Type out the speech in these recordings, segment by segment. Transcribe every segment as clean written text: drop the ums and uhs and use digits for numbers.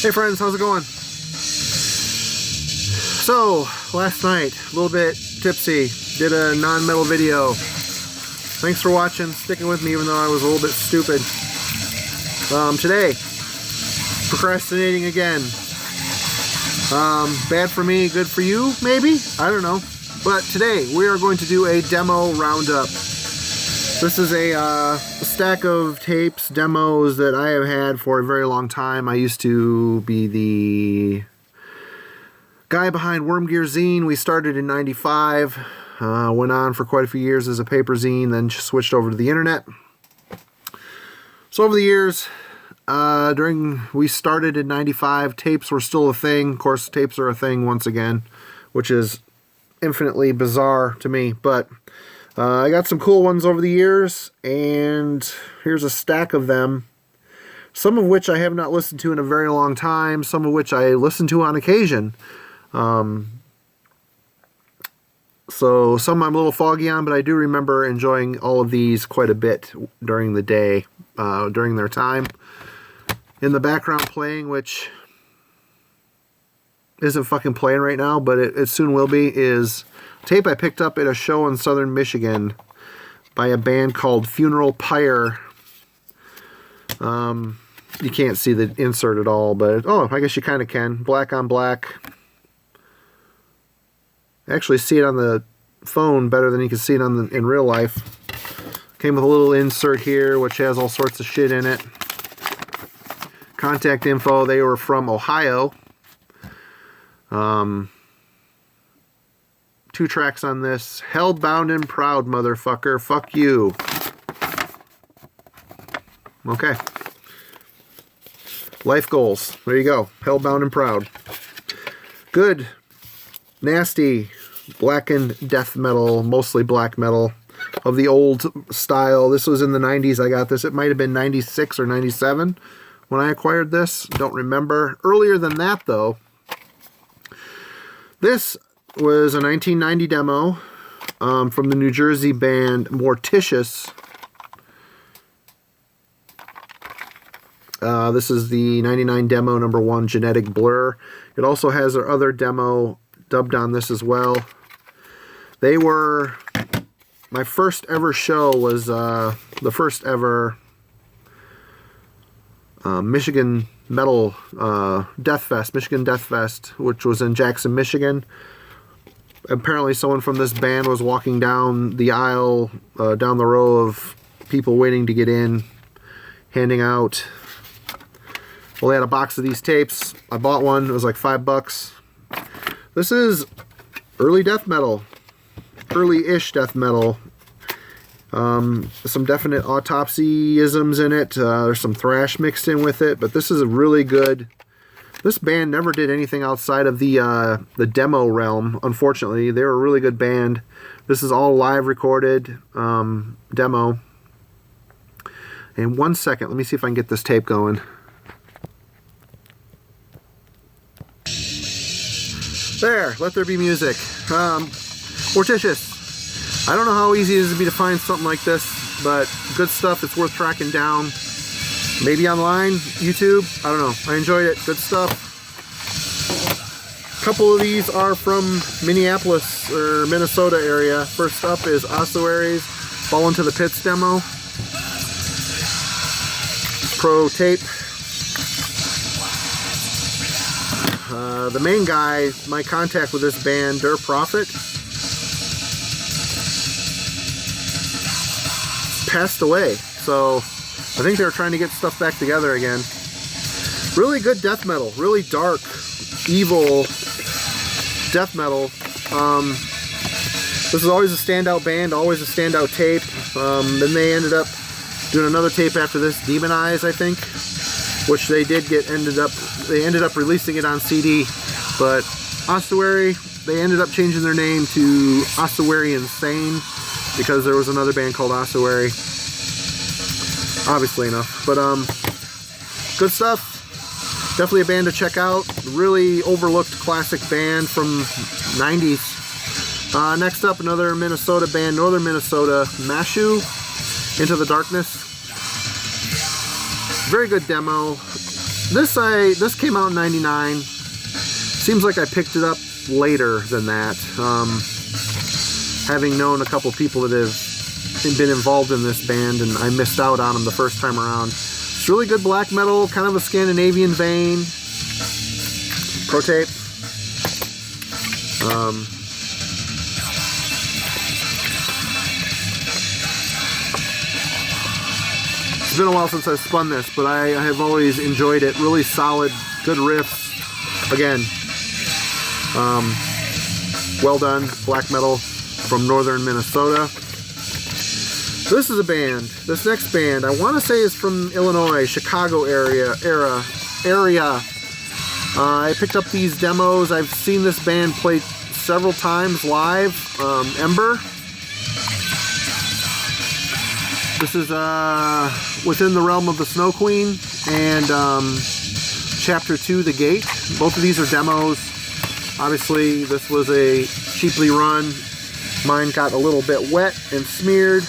Hey friends, how's it going? So, last night, a little bit tipsy, did a non-metal video. Thanks for watching, sticking with me even though I was a little bit stupid. Today, procrastinating again. Bad for me, good for you, maybe? I don't know. But today, we are going to do a demo roundup. This is a stack of tapes, demos that I have had for a very long time. I used to be the guy behind Worm Gear Zine. We started in '95, went on for quite a few years as a paper zine, then switched over to the internet. So over the years, we started in '95, tapes were still a thing. Of course, tapes are a thing once again, which is infinitely bizarre to me, but I got some cool ones over the years, and here's a stack of them, some of which I have not listened to in a very long time, some of which I listen to on occasion. So some I'm a little foggy on, but I do remember enjoying all of these quite a bit during the day, during their time. In the background playing, which isn't fucking playing right now, but it soon will be, is tape I picked up at a show in southern Michigan by a band called Funeral Pyre. You can't see the insert at all, but oh, I guess you kind of can. Black on black. Actually see it on the phone better than you can see it on in real life. Came with a little insert here which has all sorts of shit in it. Contact info, they were from Ohio. 2 tracks on this. Held, Bound, and Proud, motherfucker. Fuck you. Okay. Life goals. There you go. Held, Bound, and Proud. Good, nasty, blackened death metal, mostly black metal of the old style. This was in the 90s I got this. It might have been 96 or 97 when I acquired this. Don't remember. Earlier than that, though, this was a 1990 demo from the New Jersey band Morticious. This is the 99 demo number 1, Genetic Blur. It also has their other demo dubbed on this as well. They were... My first ever show was the first ever Michigan Metal Death Fest, Michigan Death Fest, which was in Jackson, Michigan. Apparently someone from this band was walking down the aisle, down the row of people waiting to get in, handing out. Well, they had a box of these tapes. I bought one. It was like $5. This is early death metal. Early-ish death metal. Some definite autopsy-isms in it. There's some thrash mixed in with it, but this is a really good... This band never did anything outside of the demo realm, unfortunately. They were a really good band. This is all live recorded demo. And 1 second, let me see if I can get this tape going. There, let there be music. Morticious. I don't know how easy it is to be to find something like this, but good stuff. It's worth tracking down. Maybe online, YouTube, I don't know. I enjoyed it. Good stuff. A couple of these are from Minneapolis or Minnesota area. First up is Ossuary's Fall Into the Pits demo. Pro tape. The main guy, my contact with this band, Der Prophet, passed away. So I think they were trying to get stuff back together again. Really good death metal. Really dark, evil death metal. This is always a standout band, always a standout tape. Then they ended up doing another tape after this, Demonize, I think, which they ended up releasing it on CD. But Ossuary, they ended up changing their name to Ossuary Insane because there was another band called Ossuary. Obviously enough, but good stuff. Definitely a band to check out. Really overlooked classic band from 90s. Next up, another Minnesota band, Northern Minnesota, Mashu, Into the Darkness. Very good demo. This came out in '99. Seems like I picked it up later than that. Having known a couple people that have been involved in this band, and I missed out on them the first time around. It's really good black metal, kind of a Scandinavian vein. Pro tape. It's been a while since I spun this, but I have always enjoyed it. Really solid, good riffs. Again, well done, black metal from northern Minnesota. This is a band. This next band, I want to say, is from Illinois, Chicago area. I picked up these demos. I've seen this band play several times live. Ember. This is within the realm of the Snow Queen and Chapter 2, The Gate. Both of these are demos. Obviously, this was a cheaply run. Mine got a little bit wet and smeared.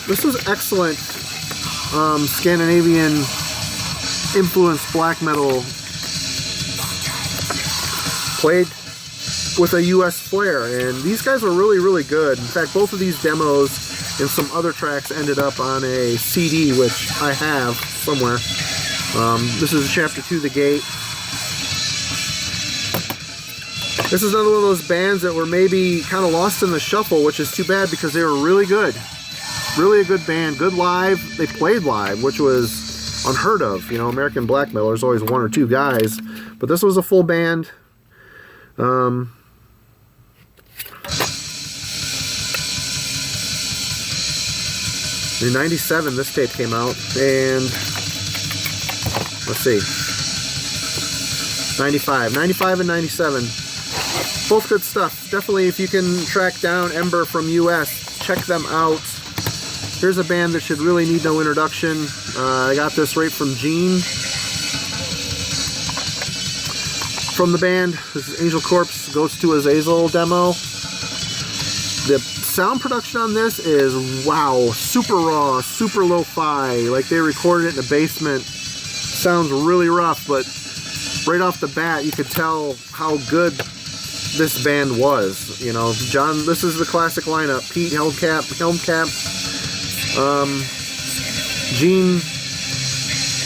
This was excellent Scandinavian influenced black metal played with a US flair, and these guys were really, really good. In fact, both of these demos and some other tracks ended up on a CD, which I have somewhere. This is Chapter 2, The Gate. This is another one of those bands that were maybe kind of lost in the shuffle, which is too bad because they were really good. Really a good band, good live. They played live, which was unheard of. You know, American black metal, there's always one or two guys, but this was a full band. In '97, this tape came out, and let's see, 95 and 97, both good stuff. Definitely, if you can track down Ember from US, check them out. Here's a band that should really need no introduction. I got this right from Gene. From the band, this is Angel Corpse Goes to Azazel demo. The sound production on this is, wow, super raw, super lo-fi. Like they recorded it in the basement. Sounds really rough, but right off the bat, you could tell how good this band was. You know, John, this is the classic lineup. Pete Helmcap, Gene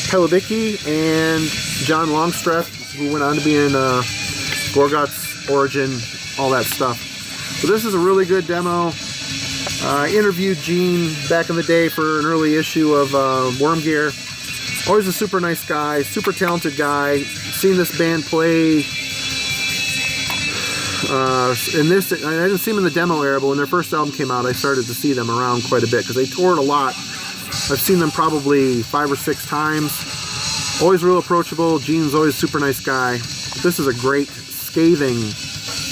Pelevicki, and John Longstreth, who went on to be in Gorguts, Origin, all that stuff. So this is a really good demo. I interviewed Gene back in the day for an early issue of Worm Gear. Always a super nice guy, super talented guy. Seen this band play in this, I didn't see them in the demo era, but when their first album came out, I started to see them around quite a bit because they toured a lot. I've seen them probably 5 or 6 times. Always real approachable. Gene's always a super nice guy. This is a great, scathing,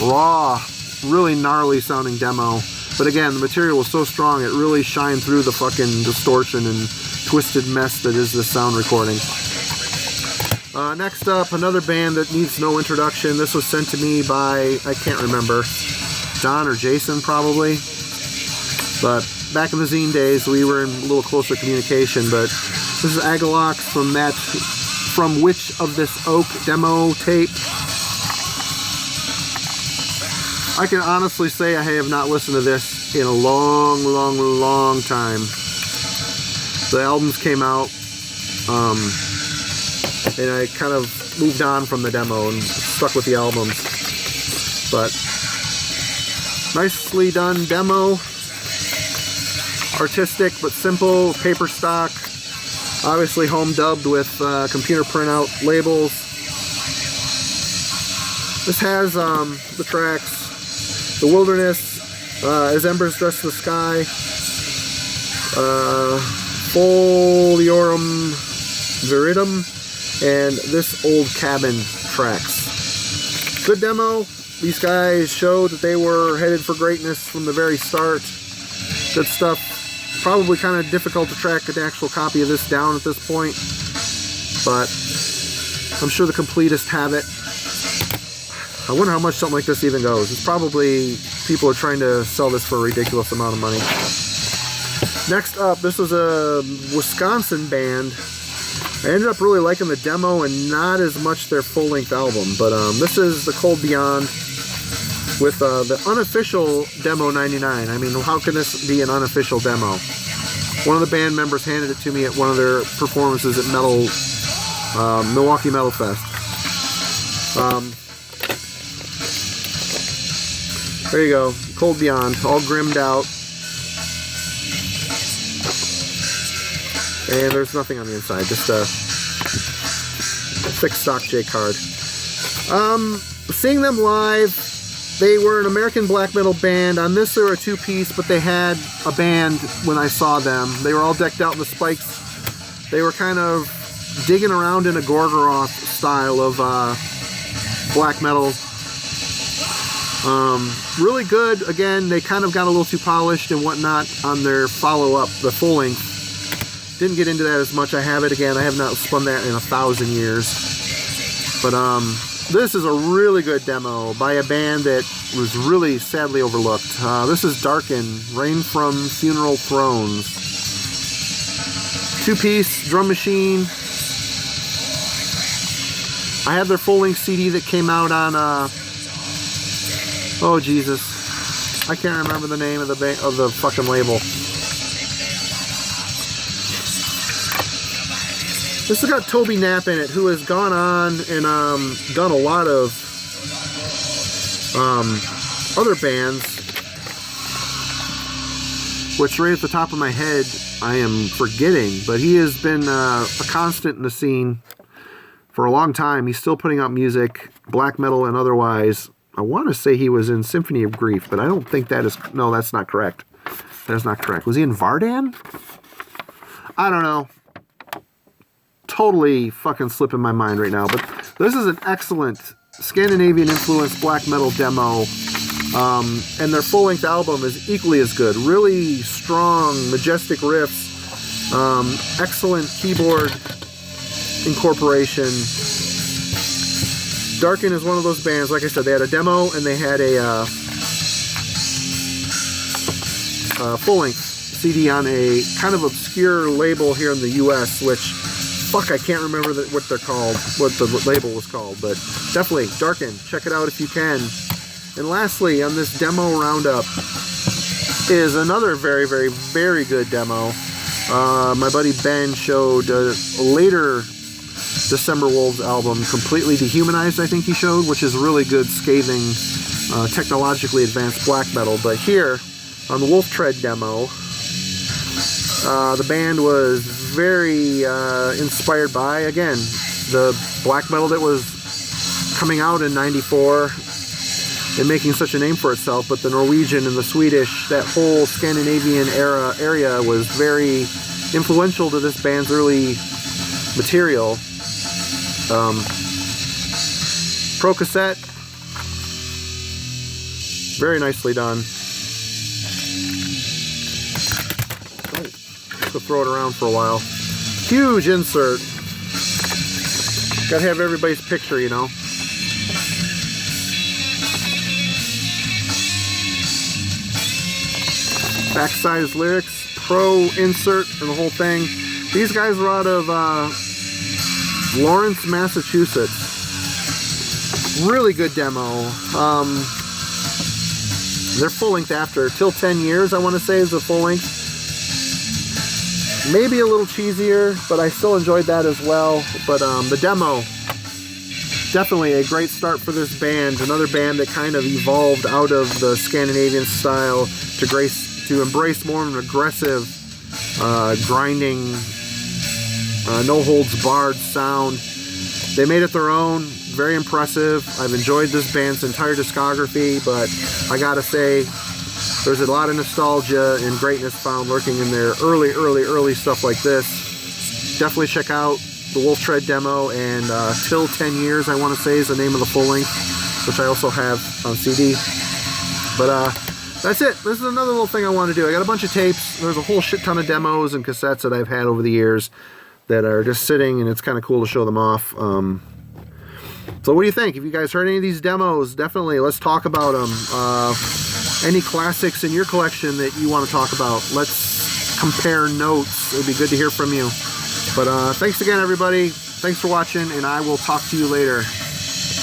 raw, really gnarly sounding demo. But again, the material was so strong, it really shined through the fucking distortion and twisted mess that is this sound recording. Next up, another band that needs no introduction. This was sent to me by, I can't remember, John or Jason probably. But back in the zine days, we were in a little closer communication. But this is Agalox from that From Witch of This Oak demo tape. I can honestly say I have not listened to this in a long time. The albums came out, and I kind of moved on from the demo and stuck with the albums. But nicely done demo. Artistic but simple, paper stock. Obviously home dubbed with computer printout labels. This has the tracks The Wilderness, As Embers Dress the Sky, Foliorum Viridum, and This Old Cabin tracks. Good demo. These guys showed that they were headed for greatness from the very start. Good stuff. Probably kind of difficult to track an actual copy of this down at this point, but I'm sure the completists have it. I wonder how much something like this even goes. It's probably, people are trying to sell this for a ridiculous amount of money. Next up, this was a Wisconsin band I ended up really liking the demo and not as much their full-length album, but this is The Cold Beyond with the unofficial demo 99. I mean, how can this be an unofficial demo? One of the band members handed it to me at one of their performances at Milwaukee Metal Fest. There you go, Cold Beyond, all grimmed out. And there's nothing on the inside, just a thick stock J card. Seeing them live, they were an American black metal band. On this, they were a two-piece, but they had a band when I saw them. They were all decked out in the spikes. They were kind of digging around in a Gorgoroth style of black metal. Really good. Again, they kind of got a little too polished and whatnot on their follow-up, the full length. Didn't get into that as much. I have it again. I have not spun that in 1,000 years. But this is a really good demo by a band that was really sadly overlooked. This is Darken, Rain from Funeral Thrones. Two-piece drum machine. I have their full-length CD that came out on oh Jesus, I can't remember the name of the fucking label. This has got Toby Knapp in it, who has gone on and done a lot of other bands, which right at the top of my head I am forgetting, but he has been a constant in the scene for a long time. He's still putting out music, black metal and otherwise. I want to say he was in Symphony of Grief, but I don't think that is... No, that's not correct. That is not correct. Was he in Vardan? I don't know. Totally fucking slipping my mind right now, but this is an excellent Scandinavian-influenced black metal demo, and their full-length album is equally as good. Really strong, majestic riffs, excellent keyboard incorporation. Darken is one of those bands, like I said, they had a demo and they had a full-length CD on a kind of obscure label here in the US, which, fuck, I can't remember what they're called, what the label was called, but definitely, Darken, check it out if you can. And lastly, on this demo roundup is another very, very, very good demo. My buddy Ben showed a later December Wolves album, Completely Dehumanized, I think he showed, which is really good, scathing, technologically advanced black metal. But here, on the Wolf Tread demo, the band was very inspired by, again, the black metal that was coming out in '94 and making such a name for itself, but the Norwegian and the Swedish, that whole Scandinavian area was very influential to this band's early material. Pro cassette, very nicely done. To throw it around for a while. Huge insert. Gotta have everybody's picture, you know. Backside is lyrics, pro insert, and the whole thing. These guys were out of Lawrence, Massachusetts. Really good demo. They're full length after. Till 10 Years, I want to say, is the full length. Maybe a little cheesier, but I still enjoyed that as well. But the demo, definitely a great start for this band. Another band that kind of evolved out of the Scandinavian style to embrace more of an aggressive, grinding, no-holds-barred sound. They made it their own. Very impressive. I've enjoyed this band's entire discography, but I gotta say, there's a lot of nostalgia and greatness found lurking in their early stuff like this. Definitely check out the Wolf Tread demo, and Till 10 Years, I want to say, is the name of the full length, which I also have on CD. But that's it. This is another little thing I want to do. I got a bunch of tapes. There's a whole shit ton of demos and cassettes that I've had over the years that are just sitting, and it's kind of cool to show them off. So what do you think? If you guys heard any of these demos, definitely let's talk about them. Any classics in your collection that you want to talk about, let's compare notes. It would be good to hear from you. But thanks again, everybody. Thanks for watching, and I will talk to you later.